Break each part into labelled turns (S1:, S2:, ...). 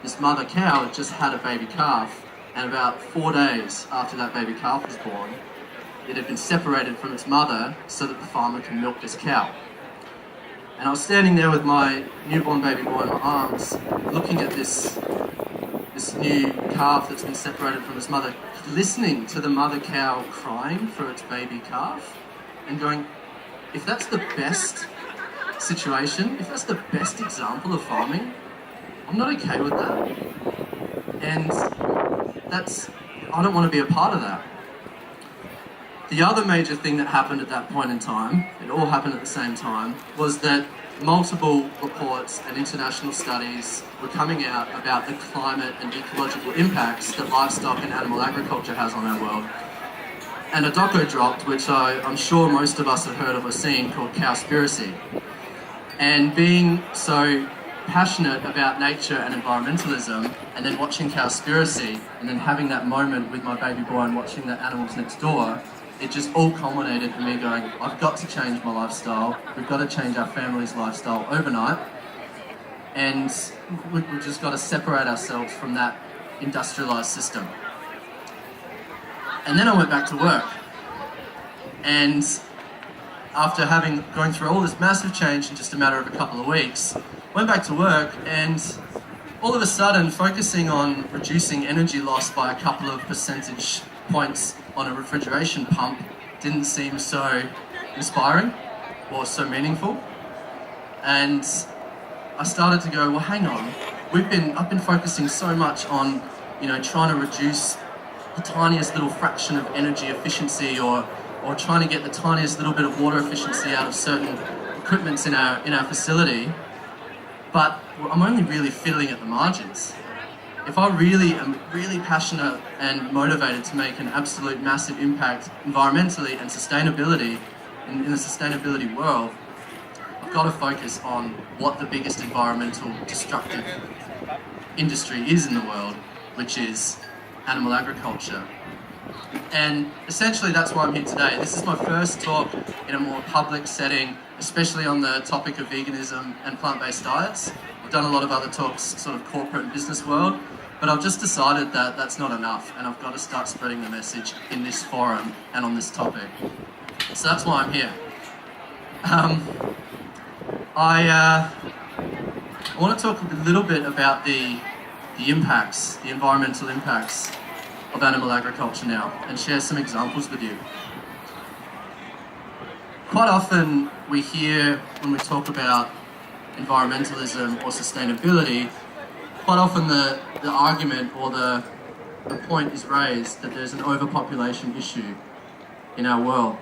S1: this mother cow had just had a baby calf, and about 4 days after that baby calf was born, it had been separated from its mother so that the farmer can milk this cow. And I was standing there with my newborn baby boy in my arms, looking at this new calf that's been separated from its mother, listening to the mother cow crying for its baby calf, and going, if that's the best situation, if that's the best example of farming, I'm not okay with that. And I don't want to be a part of that. The other major thing that happened at that point in time, it all happened at the same time, was that multiple reports and international studies were coming out about the climate and ecological impacts that livestock and animal agriculture has on our world. And a doco dropped, which I'm sure most of us have heard of or seen, called Cowspiracy. And being so passionate about nature and environmentalism, and then watching Cowspiracy, and then having that moment with my baby boy and watching the animals next door, it just all culminated in me going, I've got to change my lifestyle, we've got to change our family's lifestyle overnight, and we've just got to separate ourselves from that industrialised system. And then I went back to work, and after going through all this massive change in just a matter of a couple of weeks, went back to work, and all of a sudden focusing on reducing energy loss by a couple of percentage points on a refrigeration pump didn't seem so inspiring or so meaningful. And I started to go, well, hang on, I've been focusing so much on, trying to reduce the tiniest little fraction of energy efficiency or trying to get the tiniest little bit of water efficiency out of certain equipments in our facility, but I'm only really fiddling at the margins. If I really am really passionate and motivated to make an absolute massive impact environmentally and sustainability in the sustainability world, I've got to focus on what the biggest environmental destructive industry is in the world, which is animal agriculture. And essentially that's why I'm here today. This is my first talk in a more public setting, especially on the topic of veganism and plant-based diets. I've done a lot of other talks, sort of corporate and business world, but I've just decided that that's not enough, and I've got to start spreading the message in this forum and on this topic. So that's why I'm here. I want to talk a little bit about the impacts, the environmental impacts of animal agriculture now, and share some examples with you. Quite often we hear, when we talk about environmentalism or sustainability, quite often the argument or the point is raised that there's an overpopulation issue in our world.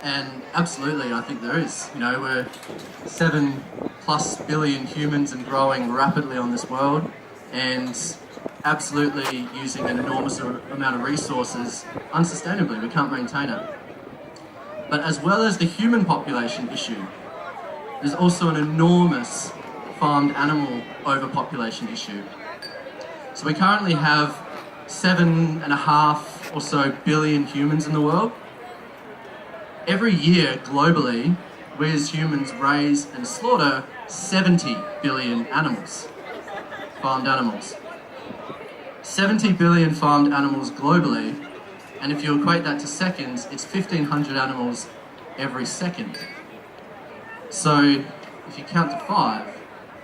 S1: And absolutely, I think there is. We're 7+ billion humans and growing rapidly on this world, and absolutely using an enormous amount of resources unsustainably. We can't maintain it. But as well as the human population issue, there's also an enormous farmed animal overpopulation issue. So we currently have 7.5 or so billion humans in the world. Every year, globally, we as humans raise and slaughter 70 billion animals, farmed animals. 70 billion farmed animals globally, and if you equate that to seconds, it's 1,500 animals every second. So if you count to 5,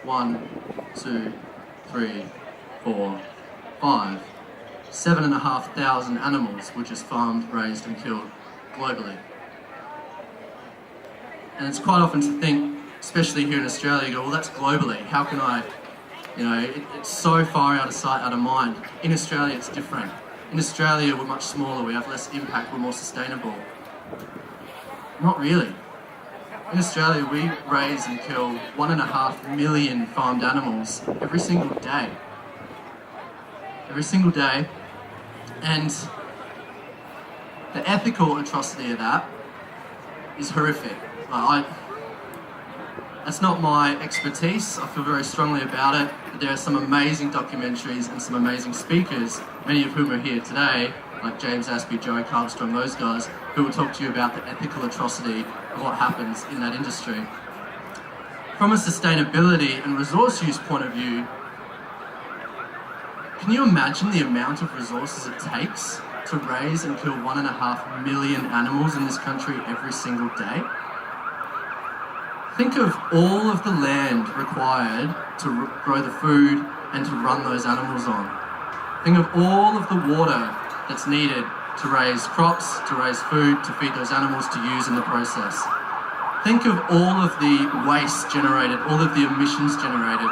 S1: 1, 2, 3, 4, 5, 7,500 animals were just farmed, raised and killed globally. And it's quite often to think, especially here in Australia, you go, well, that's globally. How can I, it's so far out of sight, out of mind. In Australia, it's different. In Australia, we're much smaller, we have less impact, we're more sustainable. Not really. In Australia, we raise and kill 1.5 million farmed animals every single day. Every single day. And the ethical atrocity of that is horrific. That's not my expertise. I feel very strongly about it. But there are some amazing documentaries and some amazing speakers, many of whom are here today, like James Aspey, Joey Carbstrong, those guys, who will talk to you about the ethical atrocity of what happens in that industry. from a sustainability and resource use point of view, can you imagine the amount of resources it takes to raise and kill 1.5 million animals in this country every single day? Think of all of the land required to grow the food and to run those animals on. Think of all of the water that's needed to raise crops, to raise food, to feed those animals, to use in the process. Think of all of the waste generated, all of the emissions generated,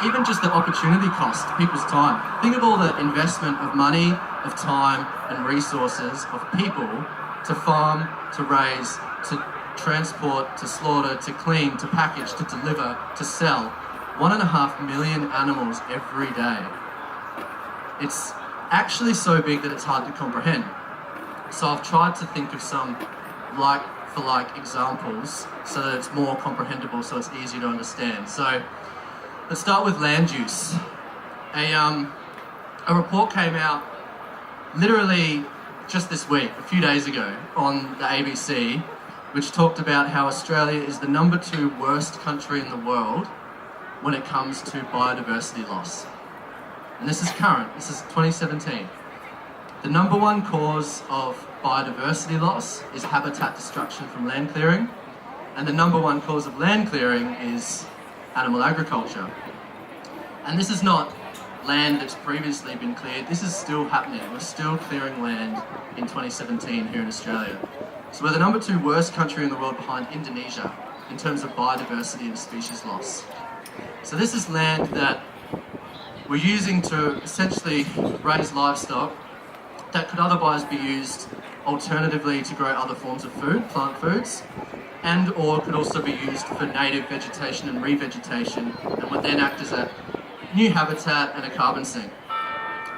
S1: even just the opportunity cost, people's time. Think of all the investment of money, of time and resources of people to farm, to raise, to transport, to slaughter, to clean, to package, to deliver, to sell. 1.5 million animals every day. It's actually so big that it's hard to comprehend. So I've tried to think of some like-for-like examples so that it's more comprehensible, so it's easier to understand. So let's start with land use. A report came out literally just this week, a few days ago, on the ABC, which talked about how Australia is the number 2 worst country in the world when it comes to biodiversity loss. And this is current, this is 2017. The number 1 cause of biodiversity loss is habitat destruction from land clearing, and the number 1 cause of land clearing is animal agriculture. And this is not land that's previously been cleared, this is still happening. We're still clearing land in 2017 here in Australia. So we're the number 2 worst country in the world behind Indonesia in terms of biodiversity and species loss. So this is land that we're using to essentially raise livestock that could otherwise be used alternatively to grow other forms of food, plant foods, and or could also be used for native vegetation and revegetation, and would then act as a new habitat and a carbon sink.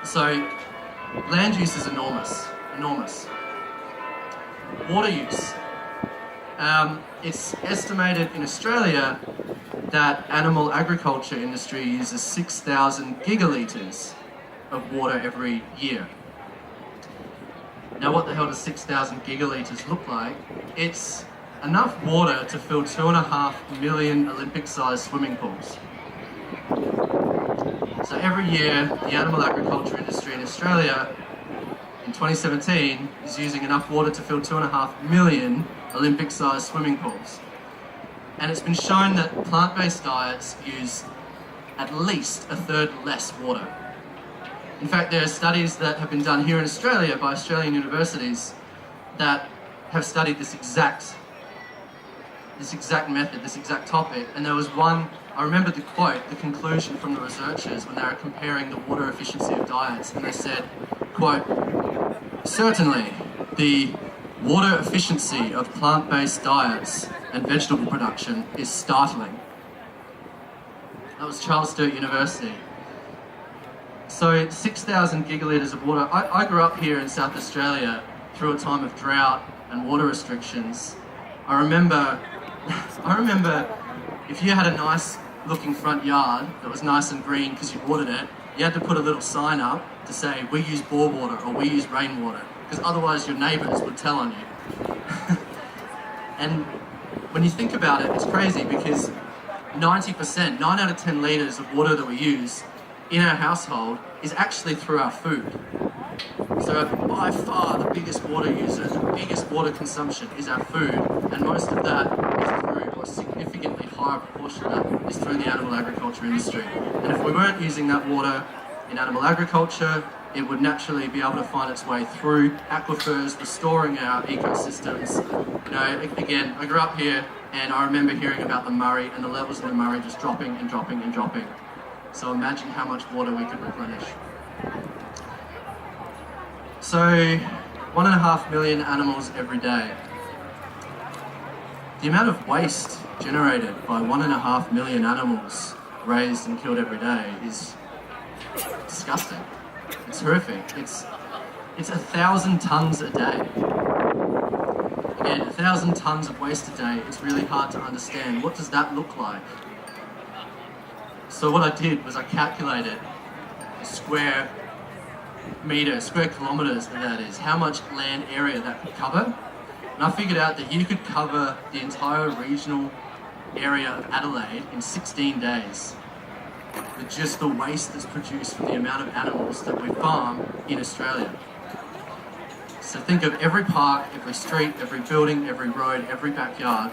S1: So land use is enormous. Water use. It's estimated in Australia that animal agriculture industry uses 6,000 gigalitres of water every year. Now what the hell does 6,000 gigalitres look like? It's enough water to fill 2.5 million Olympic-sized swimming pools. So every year, the animal agriculture industry in Australia in 2017 is using enough water to fill 2.5 million Olympic-sized swimming pools. And it's been shown that plant-based diets use at least 1/3 less water. In fact, there are studies that have been done here in Australia by Australian universities that have studied this exact method, this exact topic. And there was one, I remember the quote, the conclusion from the researchers when they were comparing the water efficiency of diets, and they said, quote, "Certainly, the water efficiency of plant-based diets and vegetable production is startling." That was Charles Sturt University. So 6,000 gigalitres of water. I grew up here in South Australia through a time of drought and water restrictions. I remember if you had a nice looking front yard that was nice and green because you watered it, you had to put a little sign up to say, "We use bore water" or "We use rainwater," because otherwise your neighbours would tell on you. And when you think about it, it's crazy because 90%, 9 out of 10 litres of water that we use in our household is actually through our food. So by far the biggest water user, the biggest water consumption is our food, and most of that is through, or a significantly higher proportion of that is through the animal agriculture industry. And if we weren't using that water in animal agriculture, it would naturally be able to find its way through aquifers, restoring our ecosystems. You know, again, I grew up here and I remember hearing about the Murray and the levels of the Murray just dropping and dropping and dropping. So imagine how much water we could replenish. So 1.5 million animals every day. The amount of waste generated by 1.5 million animals raised and killed every day is disgusting. It's horrific. It's 1,000 tonnes a day. Again, 1,000 tonnes of waste a day. It's really hard to understand. What does that look like? So what I did was I calculated square kilometres that is, how much land area that could cover. And I figured out that you could cover the entire regional area of Adelaide in 16 days with just the waste that's produced from the amount of animals that we farm in Australia. So think of every park, every street, every building, every road, every backyard.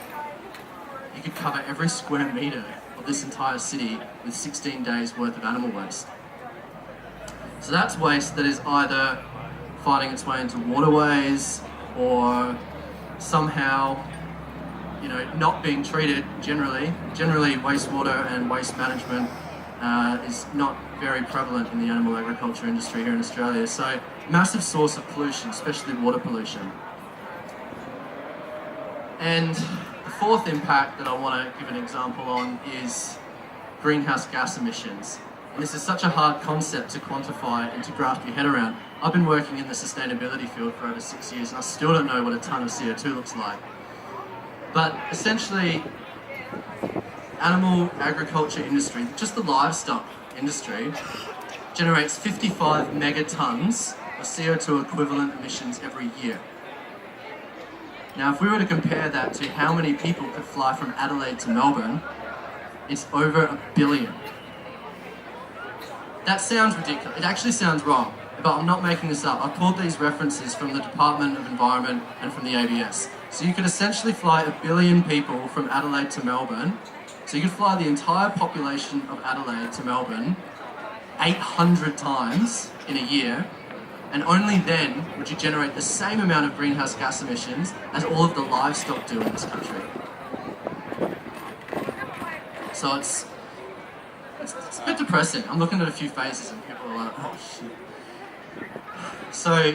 S1: You could cover every square metre of this entire city with 16 days worth of animal waste. So that's waste that is either finding its way into waterways or somehow, not being treated generally. Generally, wastewater and waste management is not very prevalent in the animal agriculture industry here in Australia. So, massive source of pollution, especially water pollution. And the fourth impact that I want to give an example on is greenhouse gas emissions. And this is such a hard concept to quantify and to grasp your head around. I've been working in the sustainability field for over 6 years and I still don't know what a tonne of CO2 looks like. But essentially, animal agriculture industry, just the livestock industry, generates 55 megatons of CO2 equivalent emissions every year. Now, if we were to compare that to how many people could fly from Adelaide to Melbourne, it's over 1 billion. That sounds ridiculous. It actually sounds wrong, but I'm not making this up. I pulled these references from the Department of Environment and from the ABS. So you could essentially fly 1 billion people from Adelaide to Melbourne. So you could fly the entire population of Adelaide to Melbourne 800 times in a year, and only then would you generate the same amount of greenhouse gas emissions as all of the livestock do in this country. So it's a bit depressing. I'm looking at a few faces and people are like, oh shit. So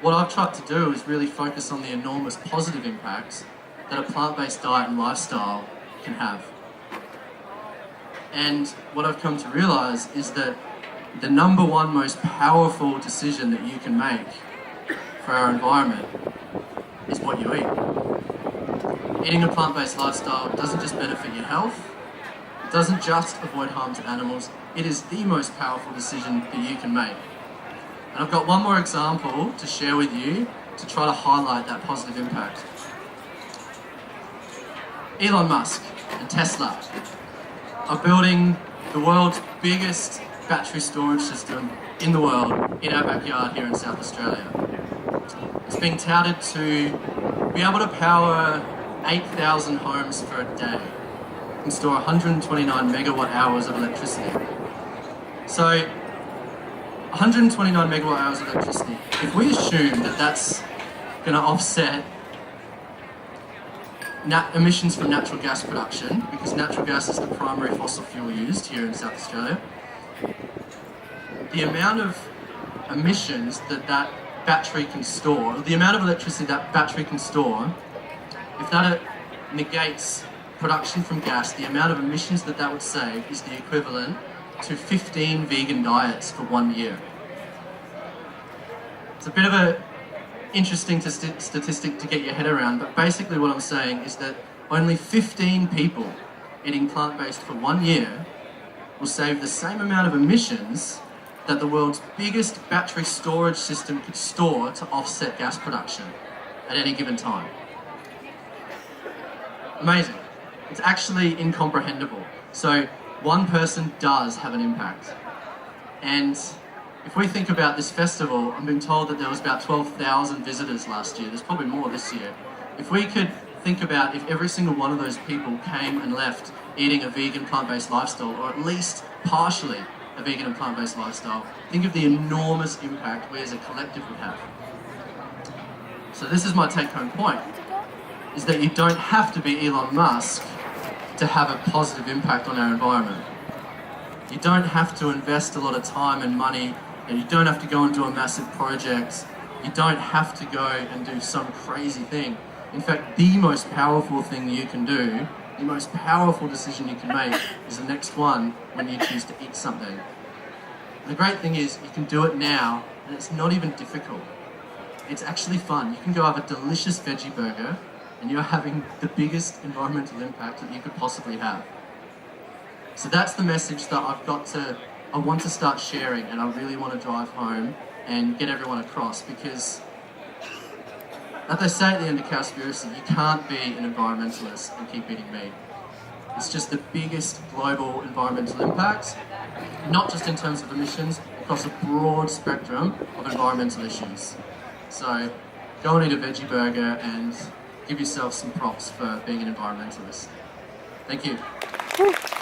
S1: what I've tried to do is really focus on the enormous positive impacts that a plant-based diet and lifestyle can have. And what I've come to realise is that the number one most powerful decision that you can make for our environment is what you eat. Eating a plant-based lifestyle doesn't just benefit your health, it doesn't just avoid harm to animals, it is the most powerful decision that you can make. And I've got one more example to share with you to try to highlight that positive impact. Elon Musk and Tesla are building the world's biggest battery storage system in the world in our backyard here in South Australia. It's being touted to be able to power 8,000 homes for a day and store 129 megawatt hours of electricity. So 129 megawatt hours of electricity, if we assume that that's going to offset emissions from natural gas production, because natural gas is the primary fossil fuel used here in South Australia, the amount of emissions that battery can store, the amount of electricity that battery can store, if that negates production from gas, the amount of emissions that would save is the equivalent to 15 vegan diets for 1 year. It's a bit of a interesting statistic to get your head around, but basically what I'm saying is that only 15 people eating plant-based for 1 year will save the same amount of emissions that the world's biggest battery storage system could store to offset gas production at any given time. Amazing. It's actually incomprehensible. So one person does have an impact. And if we think about this festival, I'm being told that there was about 12,000 visitors last year. There's probably more this year. If we could think about if every single one of those people came and left eating a vegan plant-based lifestyle, or at least partially a vegan and plant-based lifestyle, think of the enormous impact we as a collective would have. So this is my take-home point, is that you don't have to be Elon Musk to have a positive impact on our environment. You don't have to invest a lot of time and money, and you don't have to go and do a massive project. You don't have to go and do some crazy thing. In fact, the most powerful thing you can do, the most powerful decision you can make is the next one when you choose to eat something. And the great thing is you can do it now, and it's not even difficult. It's actually fun. You can go have a delicious veggie burger, and you're having the biggest environmental impact that you could possibly have. So that's the message that I want to start sharing, and I really want to drive home and get everyone across, because Like they say at the end of Cowspiracy, you can't be an environmentalist and keep eating meat. It's just the biggest global environmental impact, not just in terms of emissions, across a broad spectrum of environmental issues. So go and eat a veggie burger and give yourself some props for being an environmentalist. Thank you.